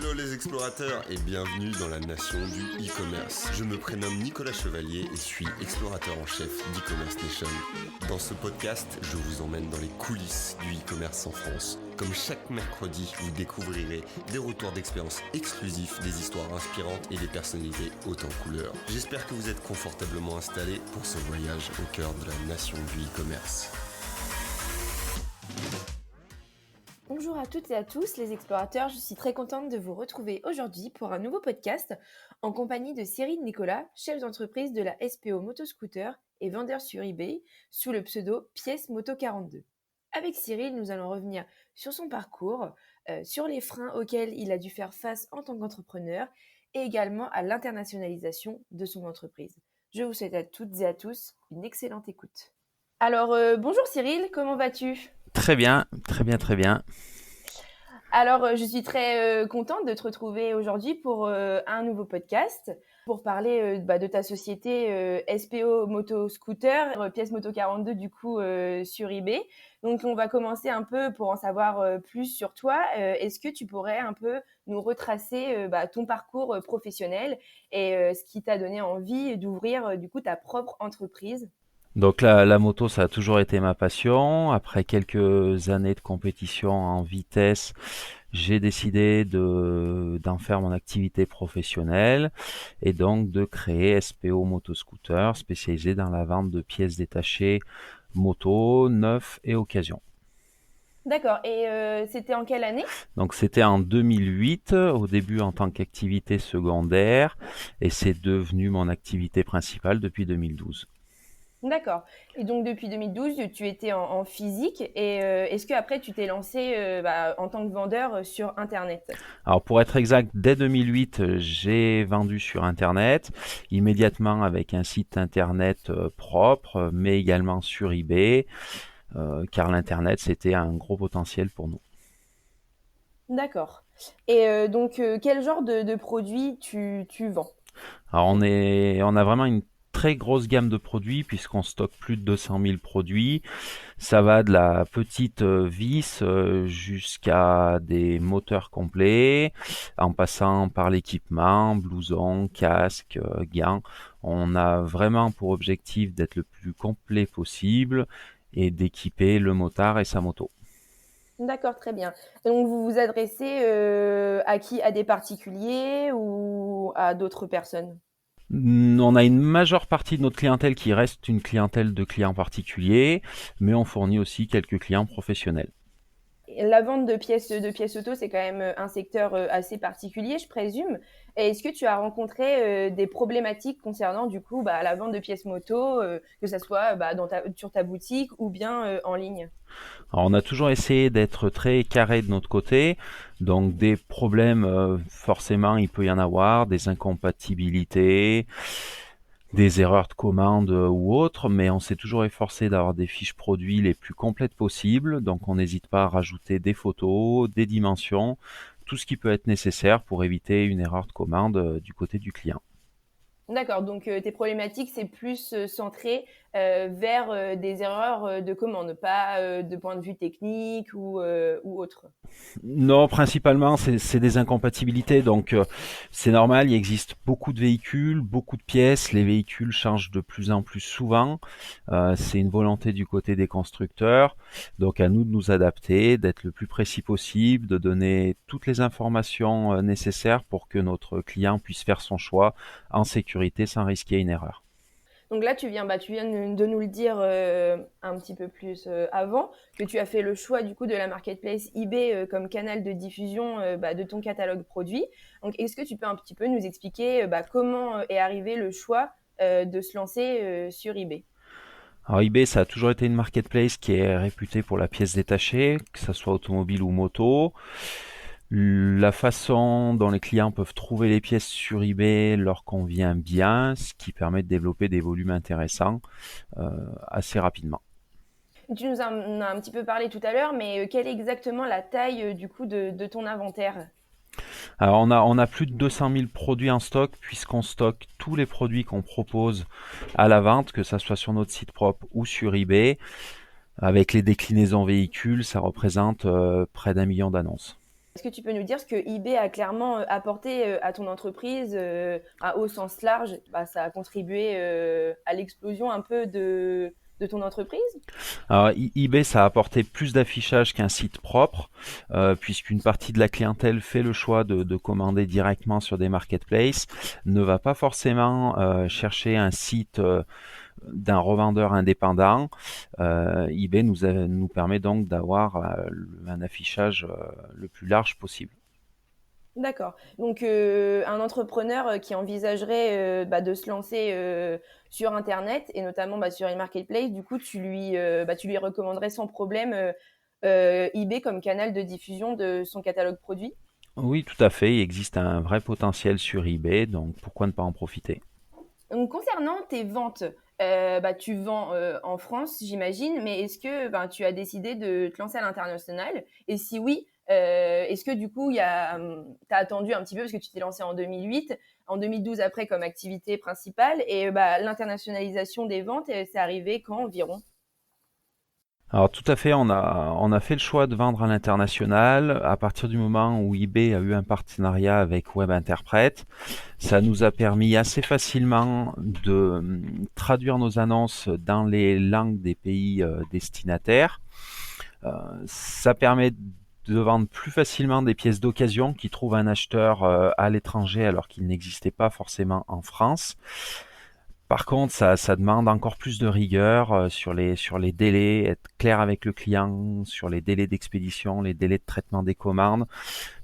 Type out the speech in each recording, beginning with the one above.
Hello les explorateurs et bienvenue dans la nation du e-commerce. Je me prénomme Nicolas Chevalier et suis explorateur en chef d'e-commerce nation. Dans ce podcast, je vous emmène dans les coulisses du e-commerce en France. Comme chaque mercredi, vous découvrirez des retours d'expérience exclusifs, des histoires inspirantes et des personnalités hautes en couleurs. J'espère que vous êtes confortablement installés pour ce voyage au cœur de la nation du e-commerce. Bonjour à toutes et à tous les explorateurs, je suis très contente de vous retrouver aujourd'hui pour un nouveau podcast en compagnie de Cyril Nicolas, chef d'entreprise de la SPO Motoscooter et vendeur sur eBay sous le pseudo Pièce Moto 42. Avec Cyril, nous allons revenir sur son parcours, sur les freins auxquels il a dû faire face en tant qu'entrepreneur et également à l'internationalisation de son entreprise. Je vous souhaite à toutes et à tous une excellente écoute. Alors, bonjour Cyril, comment vas-tu ? Très bien, très bien, très bien. Alors, je suis très contente de te retrouver aujourd'hui pour un nouveau podcast, pour parler de ta société SPO Motoscooter, pièce Moto 42 du coup sur eBay. Donc, on va commencer un peu pour en savoir plus sur toi. Est-ce que tu pourrais un peu nous retracer ton parcours professionnel et ce qui t'a donné envie d'ouvrir du coup ta propre entreprise ? Donc la moto, ça a toujours été ma passion. Après quelques années de compétition en vitesse, j'ai décidé d'en faire mon activité professionnelle et donc de créer SPO Motoscooter, spécialisé dans la vente de pièces détachées moto, neufs et occasion. D'accord. Et c'était en quelle année ? Donc c'était en 2008, au début en tant qu'activité secondaire, et c'est devenu mon activité principale depuis 2012. D'accord. Et donc, depuis 2012, tu étais en physique. Et est-ce qu'après, tu t'es lancé en tant que vendeur sur Internet ? Alors pour être exact, dès 2008, j'ai vendu sur Internet, immédiatement avec un site Internet propre, mais également sur eBay, car l'Internet, c'était un gros potentiel pour nous. D'accord. Et donc, quel genre de produits tu vends ? Alors on a vraiment une très grosse gamme de produits puisqu'on stocke plus de 200 000 produits. Ça va de la petite vis jusqu'à des moteurs complets, en passant par l'équipement, blouson, casque, gants. On a vraiment pour objectif d'être le plus complet possible et d'équiper le motard et sa moto. D'accord, très bien. Et donc, vous vous adressez à qui ? À des particuliers ou à d'autres personnes ? On a une majeure partie de notre clientèle qui reste une clientèle de clients particuliers, mais on fournit aussi quelques clients professionnels. La vente de pièces auto, c'est quand même un secteur assez particulier, je présume. Et est-ce que tu as rencontré des problématiques concernant du coup la vente de pièces moto, que ça soit sur ta boutique ou bien en ligne ? Alors on a toujours essayé d'être très carré de notre côté, donc des problèmes, forcément il peut y en avoir, des incompatibilités, des erreurs de commande ou autres, mais on s'est toujours efforcé d'avoir des fiches produits les plus complètes possibles, donc on n'hésite pas à rajouter des photos, des dimensions, tout ce qui peut être nécessaire pour éviter une erreur de commande du côté du client. D'accord, donc tes problématiques, c'est plus centré vers des erreurs de commande, pas de point de vue technique ou autre. Non, principalement, c'est des incompatibilités. Donc, c'est normal, il existe beaucoup de véhicules, beaucoup de pièces. Les véhicules changent de plus en plus souvent. C'est une volonté du côté des constructeurs. Donc, à nous de nous adapter, d'être le plus précis possible, de donner toutes les informations nécessaires pour que notre client puisse faire son choix en sécurité sans risquer une erreur. Donc là, tu viens de nous le dire un petit peu plus avant, que tu as fait le choix du coup de la marketplace eBay comme canal de diffusion de ton catalogue produit. Donc, est-ce que tu peux un petit peu nous expliquer comment est arrivé le choix de se lancer sur eBay ? Alors eBay, ça a toujours été une marketplace qui est réputée pour la pièce détachée, que ce soit automobile ou moto. La façon dont les clients peuvent trouver les pièces sur eBay leur convient bien, ce qui permet de développer des volumes intéressants assez rapidement. Tu nous en as un petit peu parlé tout à l'heure, mais quelle est exactement la taille du coup de ton inventaire ? Alors on a plus de 200 000 produits en stock puisqu'on stocke tous les produits qu'on propose à la vente, que ça soit sur notre site propre ou sur eBay. Avec les déclinaisons véhicules, ça représente près d'1 million d'annonces. Est-ce que tu peux nous dire ce que eBay a clairement apporté à ton entreprise au sens large? Ça a contribué à l'explosion un peu de ton entreprise? Alors, eBay, ça a apporté plus d'affichage qu'un site propre, puisqu'une partie de la clientèle fait le choix de commander directement sur des marketplaces, ne va pas forcément chercher un site d'un revendeur indépendant. eBay nous permet donc d'avoir un affichage le plus large possible. D'accord. Donc, un entrepreneur qui envisagerait de se lancer sur Internet et notamment sur les marketplaces, du coup, tu lui recommanderais sans problème eBay comme canal de diffusion de son catalogue produit? Oui, tout à fait. Il existe un vrai potentiel sur eBay, donc pourquoi ne pas en profiter? Donc, concernant tes ventes, tu vends en France, j'imagine, mais est-ce que tu as décidé de te lancer à l'international? Et si oui, est-ce que du coup, tu as attendu un petit peu parce que tu t'es lancé en 2008, en 2012 après comme activité principale, et l'internationalisation des ventes, c'est arrivé quand environ? Alors tout à fait, on a fait le choix de vendre à l'international à partir du moment où eBay a eu un partenariat avec WebInterpret. Ça nous a permis assez facilement de traduire nos annonces dans les langues des pays destinataires. Ça permet de vendre plus facilement des pièces d'occasion qui trouvent un acheteur à l'étranger alors qu'il n'existait pas forcément en France. Par contre, ça demande encore plus de rigueur sur les délais, être clair avec le client sur les délais d'expédition, les délais de traitement des commandes,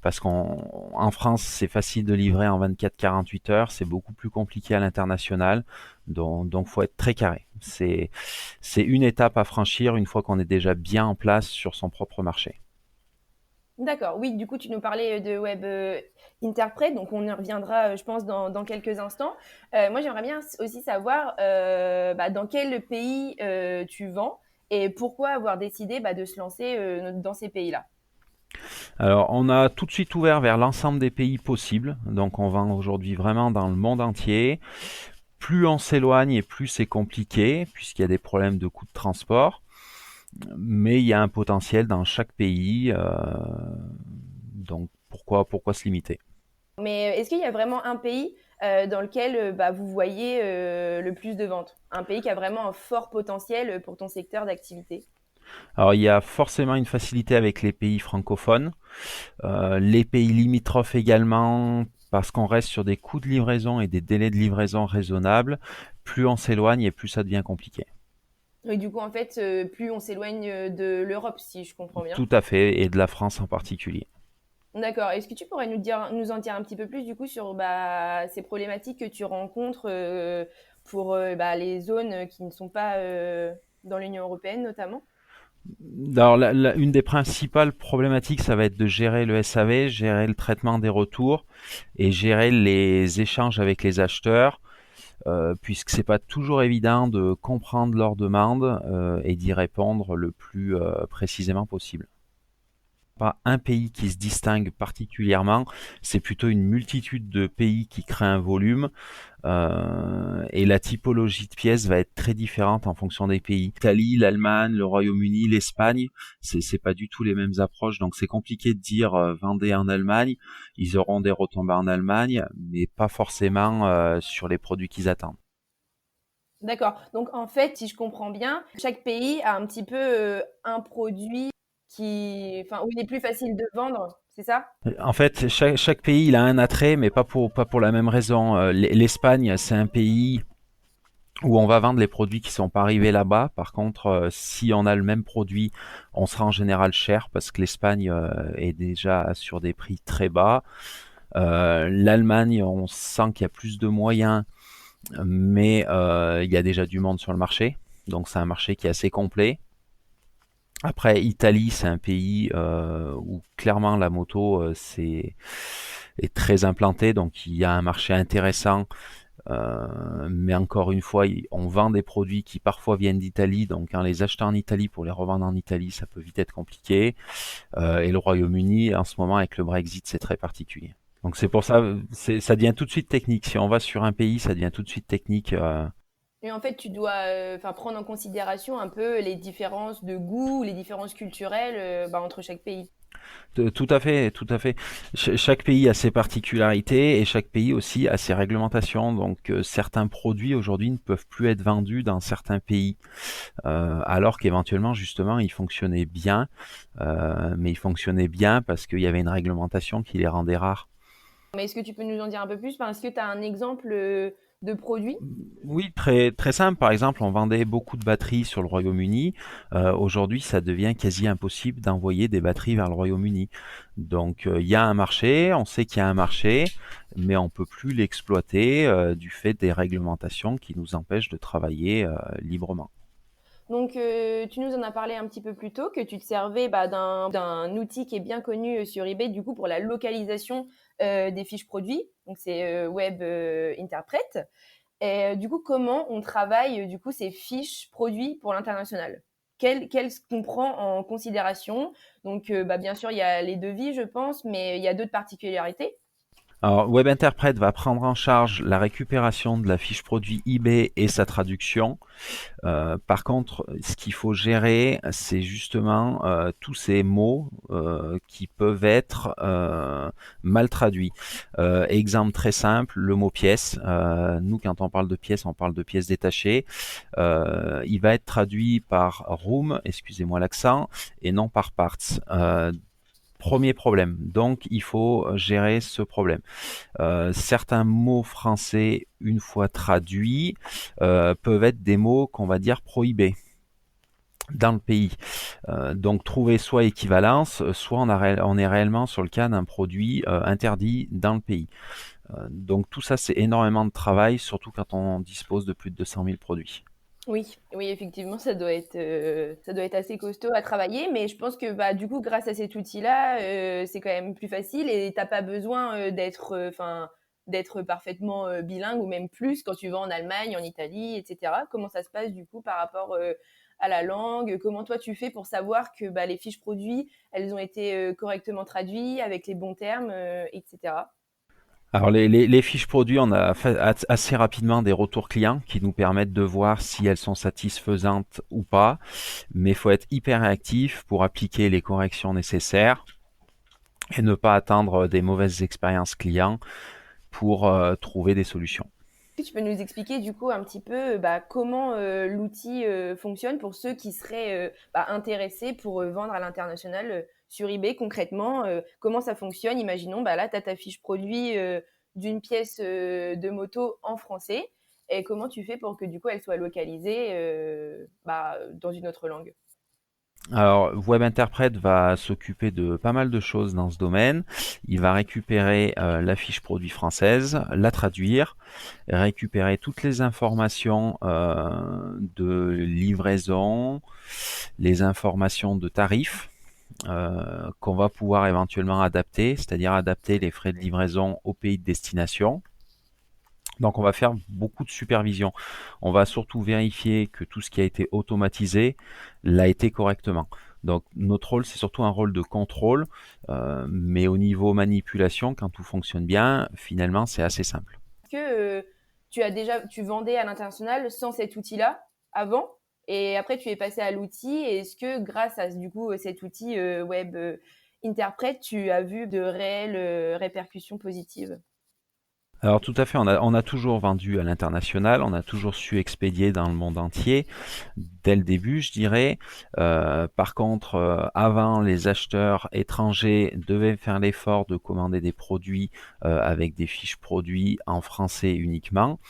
parce qu'en France, c'est facile de livrer en 24-48 heures, c'est beaucoup plus compliqué à l'international, donc faut être très carré. C'est une étape à franchir une fois qu'on est déjà bien en place sur son propre marché. D'accord, oui, du coup, tu nous parlais de Web Interpret, donc on y reviendra, je pense, dans quelques instants. Moi, j'aimerais bien aussi savoir dans quel pays tu vends et pourquoi avoir décidé de se lancer dans ces pays-là. Alors, on a tout de suite ouvert vers l'ensemble des pays possibles, donc on vend aujourd'hui vraiment dans le monde entier. Plus on s'éloigne et plus c'est compliqué, puisqu'il y a des problèmes de coûts de transport. Mais il y a un potentiel dans chaque pays, donc pourquoi se limiter? Mais est-ce qu'il y a vraiment un pays dans lequel vous voyez le plus de ventes? Un pays qui a vraiment un fort potentiel pour ton secteur d'activité? Alors il y a forcément une facilité avec les pays francophones, les pays limitrophes également, parce qu'on reste sur des coûts de livraison et des délais de livraison raisonnables. Plus on s'éloigne et plus ça devient compliqué. Et du coup, en fait, plus on s'éloigne de l'Europe, si je comprends bien. Tout à fait, et de la France en particulier. D'accord. Est-ce que tu pourrais nous en dire un petit peu plus du coup sur ces problématiques que tu rencontres pour les zones qui ne sont pas dans l'Union européenne notamment? Alors, une des principales problématiques, ça va être de gérer le SAV, gérer le traitement des retours et gérer les échanges avec les acheteurs, puisque c'est pas toujours évident de comprendre leurs demandes et d'y répondre le plus précisément possible. Pas un pays qui se distingue particulièrement, c'est plutôt une multitude de pays qui créent un volume et la typologie de pièces va être très différente en fonction des pays. L'Italie, l'Allemagne, le Royaume-Uni, l'Espagne, c'est pas du tout les mêmes approches, donc c'est compliqué de dire vendez en Allemagne, ils auront des retombées en Allemagne, mais pas forcément sur les produits qu'ils attendent. D'accord. Donc en fait, si je comprends bien, chaque pays a un petit peu un produit où il est plus facile de vendre, c'est ça? En fait, chaque pays il a un attrait, mais pas pour la même raison. L'Espagne, c'est un pays où on va vendre les produits qui sont pas arrivés là-bas. Par contre, si on a le même produit, on sera en général cher parce que l'Espagne est déjà sur des prix très bas. L'Allemagne, on sent qu'il y a plus de moyens, mais il y a déjà du monde sur le marché. Donc c'est un marché qui est assez complet. Après, Italie, c'est un pays où clairement la moto est très implantée, donc il y a un marché intéressant. Mais encore une fois, on vend des produits qui parfois viennent d'Italie, donc en les achetant en Italie pour les revendre en Italie, ça peut vite être compliqué. Et le Royaume-Uni, en ce moment, avec le Brexit, c'est très particulier. Donc c'est pour ça, ça devient tout de suite technique. Si on va sur un pays, ça devient tout de suite technique. Et en fait, tu dois prendre en considération un peu les différences de goût, les différences culturelles entre chaque pays. Tout à fait, tout à fait. Chaque pays a ses particularités et chaque pays aussi a ses réglementations. Donc, certains produits aujourd'hui ne peuvent plus être vendus dans certains pays, alors qu'éventuellement, justement, ils fonctionnaient bien, mais ils fonctionnaient bien parce qu'il y avait une réglementation qui les rendait rares. Mais est-ce que tu peux nous en dire un peu plus? Enfin, est-ce que tu as un exemple de produit? Oui, très, très simple. Par exemple, on vendait beaucoup de batteries sur le Royaume-Uni. Aujourd'hui, ça devient quasi impossible d'envoyer des batteries vers le Royaume-Uni. Donc, il y a un marché, on sait qu'il y a un marché, mais on peut plus l'exploiter du fait des réglementations qui nous empêchent de travailler librement. Donc, tu nous en as parlé un petit peu plus tôt, que tu te servais d'un outil qui est bien connu sur eBay, du coup, pour la localisation des fiches produits. Donc, c'est Web Interpret. Et du coup, comment on travaille du coup ces fiches produits pour l'international? Qu'est-ce qu'on prend en considération? Donc, bien sûr, il y a les devis, je pense, mais il y a d'autres particularités. Alors, WebInterpret va prendre en charge la récupération de la fiche produit eBay et sa traduction. Par contre, ce qu'il faut gérer, c'est justement tous ces mots qui peuvent être mal traduits. Exemple très simple, le mot pièce. Nous, quand on parle de pièce, on parle de pièces détachées. Il va être traduit par room, excusez-moi l'accent, et non par parts. Premier problème. Donc, il faut gérer ce problème. Certains mots français, une fois traduits, peuvent être des mots qu'on va dire prohibés dans le pays. Donc trouver soit équivalence, soit on est réellement sur le cas d'un produit interdit dans le pays. Donc tout ça, c'est énormément de travail, surtout quand on dispose de plus de 200 000 produits. Oui, oui, effectivement, ça doit être assez costaud à travailler, mais je pense que du coup, grâce à cet outil-là, c'est quand même plus facile et t'as pas besoin d'être parfaitement bilingue ou même plus quand tu vas en Allemagne, en Italie, etc. Comment ça se passe du coup par rapport à la langue? Comment toi tu fais pour savoir que les fiches produits, elles ont été correctement traduites avec les bons termes, etc. Alors les fiches produits, on a fait assez rapidement des retours clients qui nous permettent de voir si elles sont satisfaisantes ou pas, mais il faut être hyper réactif pour appliquer les corrections nécessaires et ne pas attendre des mauvaises expériences clients pour trouver des solutions. Est-ce que tu peux nous expliquer du coup un petit peu comment l'outil fonctionne pour ceux qui seraient intéressés pour vendre à l'international sur eBay concrètement? Comment ça fonctionne? Imaginons, là, tu as ta fiche produit d'une pièce de moto en français. Et comment tu fais pour que du coup elle soit localisée dans une autre langue? Alors, WebInterpret va s'occuper de pas mal de choses dans ce domaine. Il va récupérer la fiche produit française, la traduire, récupérer toutes les informations de livraison, les informations de tarifs qu'on va pouvoir éventuellement adapter, c'est-à-dire adapter les frais de livraison au pays de destination. Donc on va faire beaucoup de supervision. On va surtout vérifier que tout ce qui a été automatisé l'a été correctement. Donc notre rôle, c'est surtout un rôle de contrôle, mais au niveau manipulation, quand tout fonctionne bien, finalement, c'est assez simple. Est-ce que tu vendais à l'international sans cet outil-là avant et après tu es passé à l'outil et est-ce que grâce à du coup cet outil web interprète, tu as vu de réelles répercussions positives? Alors tout à fait, on a toujours vendu à l'international, on a toujours su expédier dans le monde entier, dès le début je dirais. Par contre, avant les acheteurs étrangers devaient faire l'effort de commander des produits avec des fiches produits en français uniquement.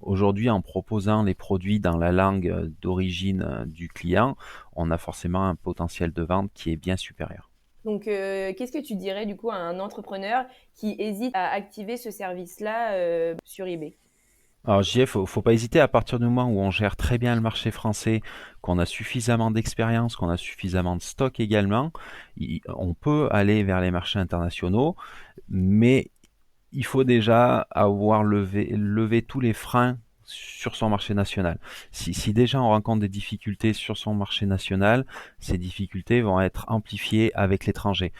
Aujourd'hui, en proposant les produits dans la langue d'origine du client, on a forcément un potentiel de vente qui est bien supérieur. Donc, qu'est-ce que tu dirais du coup à un entrepreneur qui hésite à activer ce service-là sur eBay? Alors JF, faut pas hésiter à partir du moment où on gère très bien le marché français, qu'on a suffisamment d'expérience, qu'on a suffisamment de stock également, on peut aller vers les marchés internationaux, mais il faut déjà avoir levé tous les freins sur son marché national. Si déjà on rencontre des difficultés sur son marché national, ces difficultés vont être amplifiées avec l'étranger.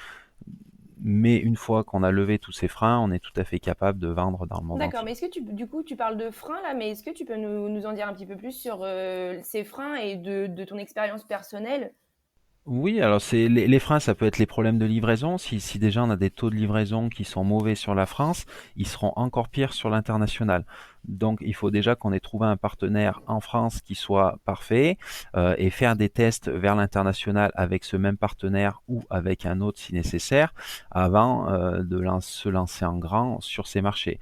Mais une fois qu'on a levé tous ces freins, on est tout à fait capable de vendre dans le monde D'accord, entier. mais est-ce que du coup, tu parles de freins là, mais est-ce que tu peux nous en dire un petit peu plus sur ces freins et de ton expérience personnelle? Oui, alors c'est les freins, ça peut être les problèmes de livraison. Si déjà on a des taux de livraison qui sont mauvais sur la France, ils seront encore pires sur l'international. Donc il faut déjà qu'on ait trouvé un partenaire en France qui soit parfait et faire des tests vers l'international avec ce même partenaire ou avec un autre si nécessaire avant se lancer en grand sur ces marchés.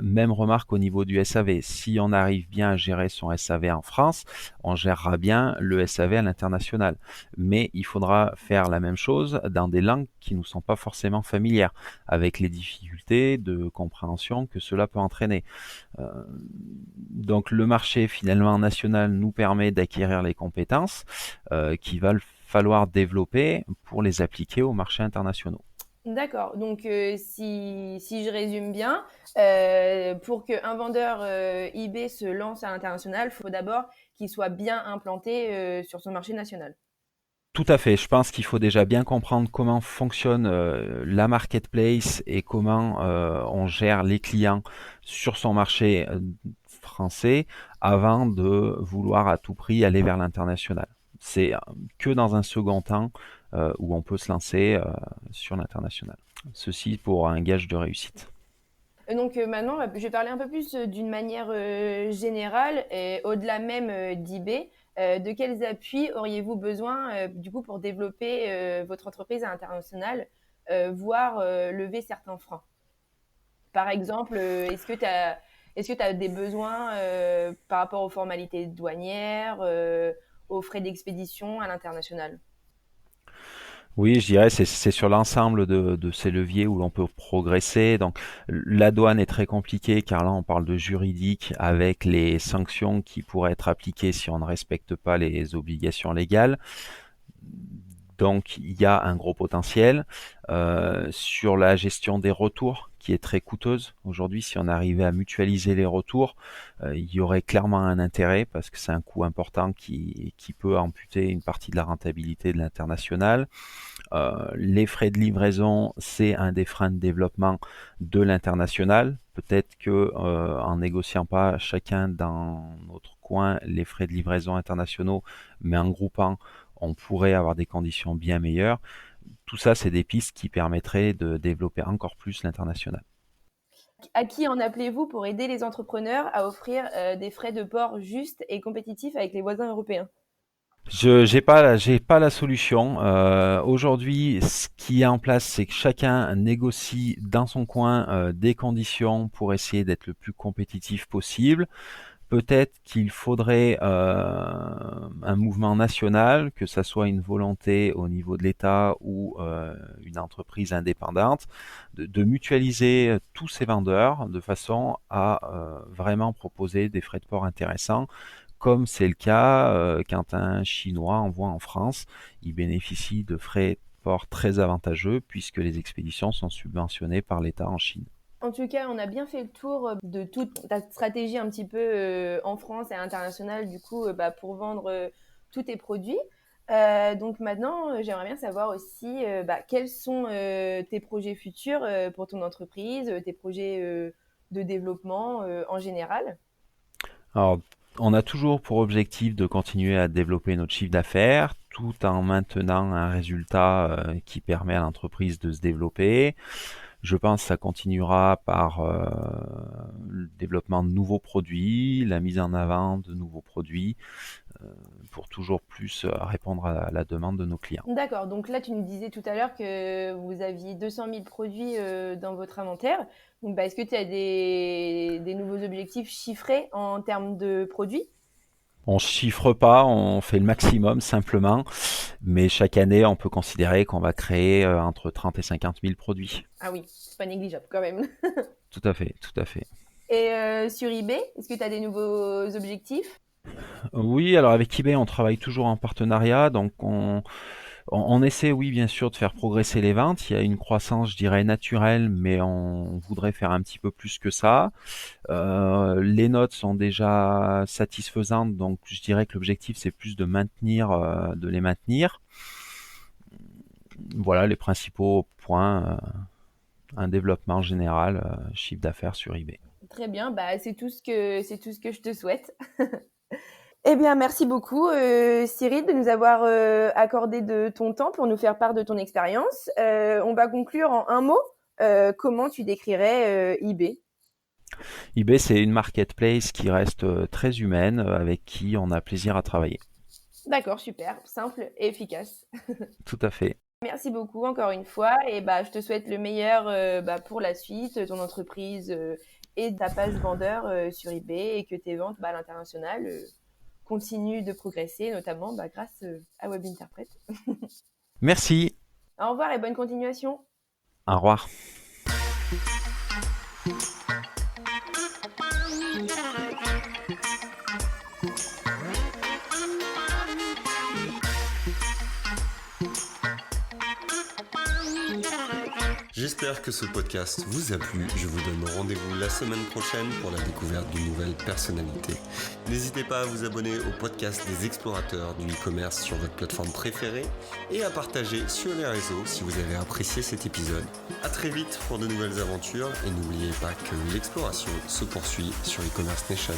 Même remarque au niveau du SAV. Si on arrive bien à gérer son SAV en France, on gérera bien le SAV à l'international, mais il faudra faire la même chose dans des langues qui ne nous sont pas forcément familières, avec les difficultés de compréhension que cela peut entraîner. Euh, donc le marché finalement national nous permet d'acquérir les compétences qu'il va falloir développer pour les appliquer aux marchés internationaux. D'accord. Donc, si je résume bien, pour qu'un vendeur eBay se lance à l'international, il faut d'abord qu'il soit bien implanté sur son marché national. Tout à fait. Je pense qu'il faut déjà bien comprendre comment fonctionne la marketplace et comment on gère les clients sur son marché français avant de vouloir à tout prix aller vers l'international. C'est que dans un second temps où on peut se lancer sur l'international. Ceci pour un gage de réussite. Donc maintenant, je vais parler un peu plus d'une manière générale et au-delà même d'eBay. De quels appuis auriez-vous besoin du coup pour développer votre entreprise à l'international, voire lever certains freins? Par exemple, est-ce que tu as des besoins par rapport aux formalités douanières, aux frais d'expédition à l'international? Oui, je dirais c'est sur l'ensemble de ces leviers où l'on peut progresser. Donc la douane est très compliquée car là on parle de juridique avec les sanctions qui pourraient être appliquées si on ne respecte pas les obligations légales. Donc il y a un gros potentiel sur la gestion des retours qui est très coûteuse. Aujourd'hui, si on arrivait à mutualiser les retours, il y aurait clairement un intérêt parce que c'est un coût important qui peut amputer une partie de la rentabilité de l'international. Les frais de livraison, c'est un des freins de développement de l'international. Peut-être que en négociant pas chacun dans notre coin les frais de livraison internationaux, mais en groupant, on pourrait avoir des conditions bien meilleures. Tout ça, c'est des pistes qui permettraient de développer encore plus l'international. À qui en appelez-vous pour aider les entrepreneurs à offrir des frais de port justes et compétitifs avec les voisins européens? Je j'ai pas la solution. Aujourd'hui, ce qui est en place, c'est que chacun négocie dans son coin des conditions pour essayer d'être le plus compétitif possible. Peut-être qu'il faudrait un mouvement national, que ça soit une volonté au niveau de l'État ou une entreprise indépendante, de mutualiser tous ces vendeurs de façon à vraiment proposer des frais de port intéressants, comme c'est le cas quand un Chinois envoie en France, il bénéficie de frais de port très avantageux puisque les expéditions sont subventionnées par l'État en Chine. En tout cas, on a bien fait le tour de toute ta stratégie un petit peu en France et à l'international, du coup, pour vendre tous tes produits. Donc maintenant, j'aimerais bien savoir aussi quels sont tes projets futurs pour ton entreprise, tes projets de développement en général. Alors, on a toujours pour objectif de continuer à développer notre chiffre d'affaires tout en maintenant un résultat qui permet à l'entreprise de se développer. Je pense que ça continuera par le développement de nouveaux produits, la mise en avant de nouveaux produits euh, pour toujours plus répondre à la demande de nos clients. D'accord, donc là tu nous disais tout à l'heure que vous aviez 200 000 produits dans votre inventaire. Donc est-ce que tu as des nouveaux objectifs chiffrés en termes de produits? On chiffre pas, on fait le maximum simplement, mais chaque année, on peut considérer qu'on va créer entre 30 et 50 000 produits. Ah oui, c'est pas négligeable quand même. Tout à fait, tout à fait. Et sur eBay, est-ce que tu as des nouveaux objectifs? Oui, alors avec eBay, on travaille toujours en partenariat, donc on essaie, oui, bien sûr, de faire progresser les ventes. Il y a une croissance, je dirais, naturelle, mais on voudrait faire un petit peu plus que ça. Les notes sont déjà satisfaisantes, donc je dirais que l'objectif, c'est plus de les maintenir. Voilà les principaux points, un développement général, chiffre d'affaires sur eBay. Très bien, c'est tout ce que je te souhaite. Eh bien, merci beaucoup, Cyril, de nous avoir accordé de ton temps pour nous faire part de ton expérience. On va conclure en un mot. Comment tu décrirais eBay? eBay, c'est une marketplace qui reste très humaine, avec qui on a plaisir à travailler. D'accord, super, simple et efficace. Tout à fait. Merci beaucoup encore une fois et je te souhaite le meilleur pour la suite, ton entreprise et ta page vendeur sur eBay et que tes ventes à l'international continuent de progresser, notamment grâce à WebInterpret. Merci. Au revoir et bonne continuation. Au revoir. J'espère que ce podcast vous a plu. Je vous donne rendez-vous la semaine prochaine pour la découverte d'une nouvelle personnalité. N'hésitez pas à vous abonner au podcast des explorateurs du e-commerce sur votre plateforme préférée et à partager sur les réseaux si vous avez apprécié cet épisode. À très vite pour de nouvelles aventures et n'oubliez pas que l'exploration se poursuit sur e-commerce nation.